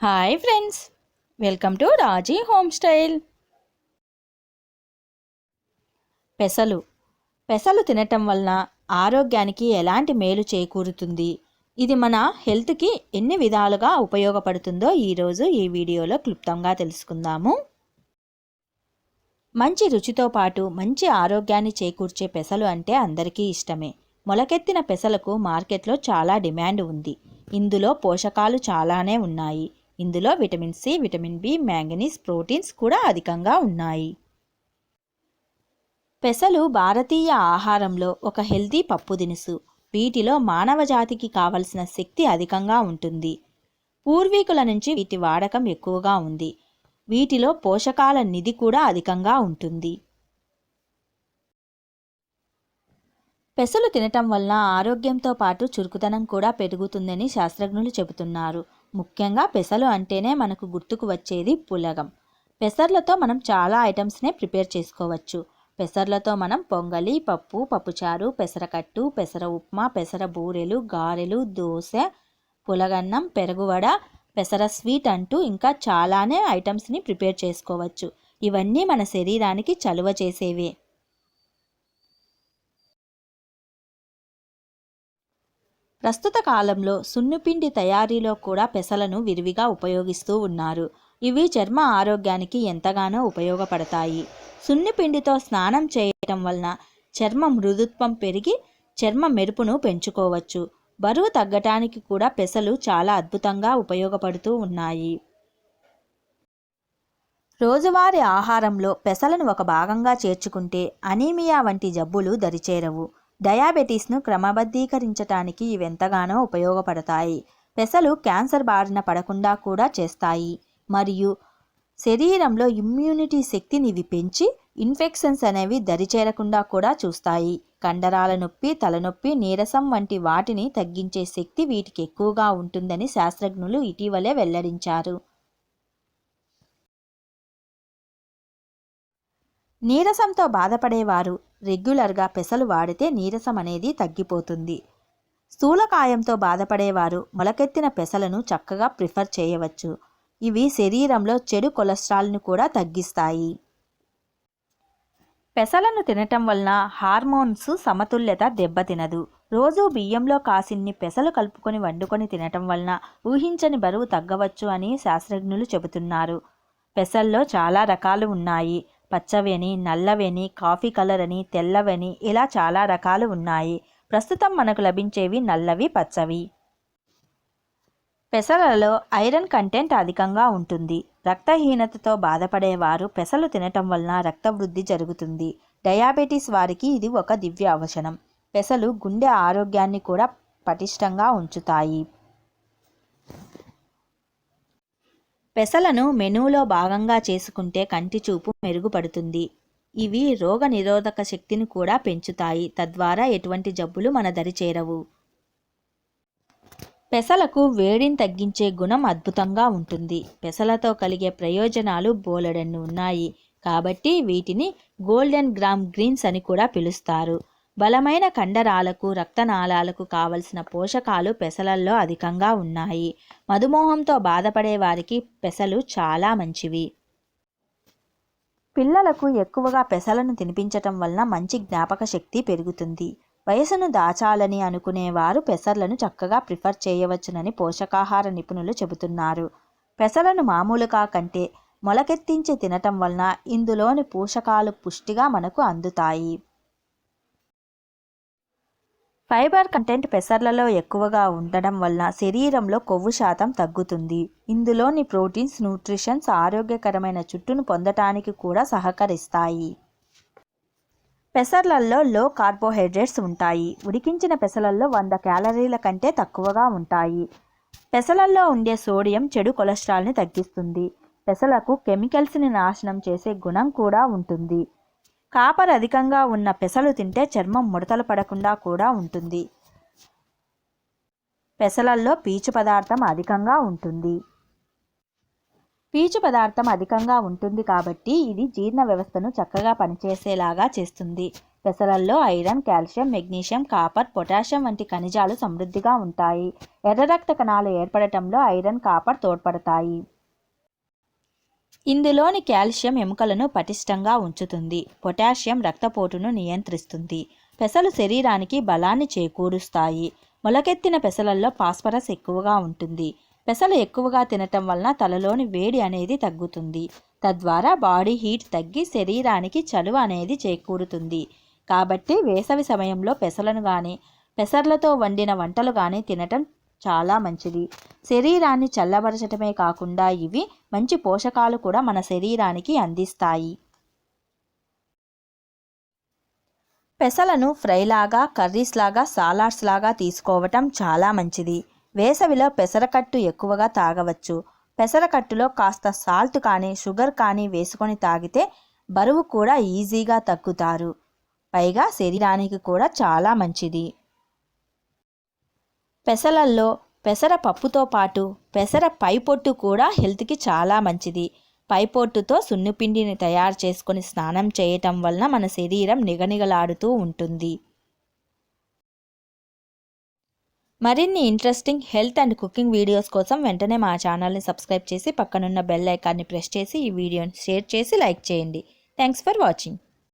Hi friends, welcome to Raji home style. పెసలు పెసలు తినటం వలన ఆరోగ్యానికి ఎలాంటి మేలు చేకూరుతుంది, ఇది మన హెల్త్కి ఎన్ని విధాలుగా ఉపయోగపడుతుందో ఈరోజు ఈ వీడియోలో క్లుప్తంగా తెలుసుకుందాము. మంచి రుచితో పాటు మంచి ఆరోగ్యాన్ని చేకూర్చే పెసలు అంటే అందరికీ ఇష్టమే. మొలకెత్తిన పెసలకు మార్కెట్లో చాలా డిమాండ్ ఉంది. ఇందులో పోషకాలు చాలానే ఉన్నాయి. ఇందులో vitamin C, vitamin B, manganese, proteins కూడా అధికంగా ఉన్నాయి. పెసలు భారతీయ ఆహారంలో ఒక హెల్తీ పప్పు దినుసు. వీటిలో మానవ జాతికి కావలసిన శక్తి అధికంగా ఉంటుంది. పూర్వీకుల నుంచి వీటి వాడకం ఎక్కువగా ఉంది. వీటిలో పోషకాల నిధి కూడా అధికంగా ఉంటుంది. పెసలు తినటం వలన ఆరోగ్యంతో పాటు చురుకుదనం కూడా పెరుగుతుందని శాస్త్రజ్ఞులు చెబుతున్నారు. ముఖ్యంగా పెసలు అంటేనే మనకు గుర్తుకు వచ్చేది పులగం. పెసర్లతో మనం చాలా ఐటమ్స్నే ప్రిపేర్ చేసుకోవచ్చు. పెసర్లతో మనం పొంగలి, పప్పు, పప్పుచారు, పెసరకట్టు, పెసర ఉప్మా, పెసర బూరెలు, గారెలు, దోశ, పులగన్నం, పెరుగువడ, పెసర స్వీట్ అంటూ ఇంకా చాలానే ఐటమ్స్ని ప్రిపేర్ చేసుకోవచ్చు. ఇవన్నీ మన శరీరానికి చలువ చేసేవే. ప్రస్తుత కాలంలో సున్నిపిండి తయారీలో కూడా పెసలను విరివిగా ఉపయోగిస్తూ ఉన్నారు. ఇవి చర్మ ఆరోగ్యానికి ఎంతగానో ఉపయోగపడతాయి. సున్నిపిండితో స్నానం చేయటం వలన చర్మ మృదుత్వం పెరిగి చర్మ మెరుపును పెంచుకోవచ్చు. బరువు తగ్గటానికి కూడా పెసలు చాలా అద్భుతంగా ఉపయోగపడుతూ ఉన్నాయి. రోజువారీ ఆహారంలో పెసలను ఒక భాగంగా చేర్చుకుంటే అనీమియా వంటి జబ్బులు దరిచేరవు. డయాబెటీస్ను క్రమబద్ధీకరించటానికి ఇవెంతగానో ఉపయోగపడతాయి. పెసలు క్యాన్సర్ బారిన పడకుండా కూడా చేస్తాయి మరియు శరీరంలో ఇమ్యూనిటీ శక్తిని ఇవి పెంచి ఇన్ఫెక్షన్స్ అనేవి దరిచేరకుండా కూడా చూస్తాయి. కండరాల నొప్పి, తలనొప్పి, నీరసం వంటి వాటిని తగ్గించే శక్తి వీటికి ఎక్కువగా ఉంటుందని శాస్త్రజ్ఞులు ఇటీవలే వెల్లడించారు. నీరసంతో బాధపడేవారు రెగ్యులర్గా పెసలు వాడితే నీరసం అనేది తగ్గిపోతుంది. స్థూలకాయంతో బాధపడేవారు మొలకెత్తిన పెసలను చక్కగా ప్రిఫర్ చేయవచ్చు. ఇవి శరీరంలో చెడు కొలెస్ట్రాల్ను కూడా తగ్గిస్తాయి. పెసలను తినటం వలన హార్మోన్స్ సమతుల్యత దెబ్బతినదు. రోజు బియ్యంలో కాసిన్ని పెసలు కలుపుకొని వండుకొని తినటం వలన ఊహించని బరువు తగ్గవచ్చు అని శాస్త్రజ్ఞులు చెబుతున్నారు. పెసల్లో చాలా రకాలు ఉన్నాయి. పచ్చవని, నల్లవని, కాఫీ కలర్ అని, తెల్లవని, ఇలా చాలా రకాలు ఉన్నాయి. ప్రస్తుతం మనకు లభించేవి నల్లవి, పచ్చవి. పెసలలో ఐరన్ కంటెంట్ అధికంగా ఉంటుంది. రక్తహీనతతో బాధపడేవారు పెసలు తినటం వలన రక్త వృద్ధి జరుగుతుంది. డయాబెటీస్ వారికి ఇది ఒక దివ్య ఔషధం. పెసలు గుండె ఆరోగ్యాన్ని కూడా పటిష్టంగా ఉంచుతాయి. పెసలను మెనూలో భాగంగా చేసుకుంటే కంటి చూపు మెరుగుపడుతుంది. ఇవి రోగ నిరోధక శక్తిని కూడా పెంచుతాయి. తద్వారా ఎటువంటి జబ్బులు మన దరి చేరవు. పెసలకు వేడిని తగ్గించే గుణం అద్భుతంగా ఉంటుంది. పెసలతో కలిగే ప్రయోజనాలు బోలెడన్ని ఉన్నాయి. కాబట్టి వీటిని గోల్డెన్ గ్రామ్ గ్రీన్స్ అని కూడా పిలుస్తారు. బలమైన కండరాలకు, రక్తనాళాలకు కావలసిన పోషకాలు పెసలల్లో అధికంగా ఉన్నాయి. మధుమేహంతో బాధపడే వారికి పెసలు చాలా మంచివి. పిల్లలకు ఎక్కువగా పెసలను తినిపించటం వలన మంచి జ్ఞాపక శక్తి పెరుగుతుంది. వయసును దాచాలని అనుకునేవారు పెసర్లను చక్కగా ప్రిఫర్ చేయవచ్చునని పోషకాహార నిపుణులు చెబుతున్నారు. పెసలను మామూలుగా కంటే మొలకెత్తించి తినటం వలన ఇందులోని పోషకాలు పుష్టిగా మనకు అందుతాయి. ఫైబర్ కంటెంట్ పెసర్లలో ఎక్కువగా ఉండడం వల్ల శరీరంలో కొవ్వు శాతం తగ్గుతుంది. ఇందులోని ప్రోటీన్స్, న్యూట్రిషన్స్ ఆరోగ్యకరమైన జుట్టును పొందటానికి కూడా సహకరిస్తాయి. పెసర్లలో లో కార్బోహైడ్రేట్స్ ఉంటాయి. ఉడికించిన పెసలల్లో 100 క్యాలరీల కంటే తక్కువగా ఉంటాయి. పెసలల్లో ఉండే సోడియం చెడు కొలెస్ట్రాల్ని తగ్గిస్తుంది. పెసలకు కెమికల్స్ని నాశనం చేసే గుణం కూడా ఉంటుంది. కాపర్ అధికంగా ఉన్న పెసలు తింటే చర్మం ముడతలు పడకుండా కూడా ఉంటుంది. పెసలల్లో పీచు పదార్థం అధికంగా ఉంటుంది. పీచు పదార్థం అధికంగా ఉంటుంది కాబట్టి ఇది జీర్ణ వ్యవస్థను చక్కగా పనిచేసేలాగా చేస్తుంది. పెసరల్లో iron, calcium, magnesium, copper, potassium వంటి ఖనిజాలు సమృద్ధిగా ఉంటాయి. ఎర్ర రక్త కణాలు ఏర్పడటంలో ఐరన్, కాపర్ తోడ్పడతాయి. ఇందులోని కాల్షియం ఎముకలను పటిష్టంగా ఉంచుతుంది. పొటాషియం రక్తపోటును నియంత్రిస్తుంది. పెసలు శరీరానికి బలాన్ని చేకూరుస్తాయి. మొలకెత్తిన పెసలల్లో ఫాస్ఫరస్ ఎక్కువగా ఉంటుంది. పెసలు ఎక్కువగా తినటం వలన తలలోని వేడి అనేది తగ్గుతుంది. తద్వారా బాడీ హీట్ తగ్గి శరీరానికి చలువ అనేది చేకూరుతుంది. కాబట్టి వేసవి సమయంలో పెసలను కానీ పెసర్లతో వండిన వంటలు కానీ తినటం చాలా మంచిది. శరీరాన్ని చల్లబరచటమే కాకుండా ఇవి మంచి పోషకాలు కూడా మన శరీరానికి అందిస్తాయి. పెసలను ఫ్రైలాగా, కర్రీస్లాగా, సాలాడ్స్లాగా తీసుకోవటం చాలా మంచిది. వేసవిలో పెసరకట్టు ఎక్కువగా తాగవచ్చు. పెసరకట్టులో కాస్త సాల్ట్ కానీ షుగర్ కానీ వేసుకొని తాగితే బరువు కూడా ఈజీగా తగ్గుతారు. పైగా శరీరానికి కూడా చాలా మంచిది. పెసలల్లో పెసర పప్పుతో పాటు పెసర పైపొట్టు కూడా హెల్త్కి చాలా మంచిది. పైపొట్టుతో సున్నిపిండిని తయారు చేసుకొని స్నానం చేయటం వలన మన శరీరం నిగనిగలాడుతూ ఉంటుంది. మరిన్ని interesting health and cooking videos కోసం వెంటనే మా ఛానల్ని సబ్స్క్రైబ్ చేసి పక్కనున్న బెల్ ఐకాన్ని ప్రెస్ చేసి ఈ వీడియోని షేర్ చేసి లైక్ చేయండి. Thanks for watching.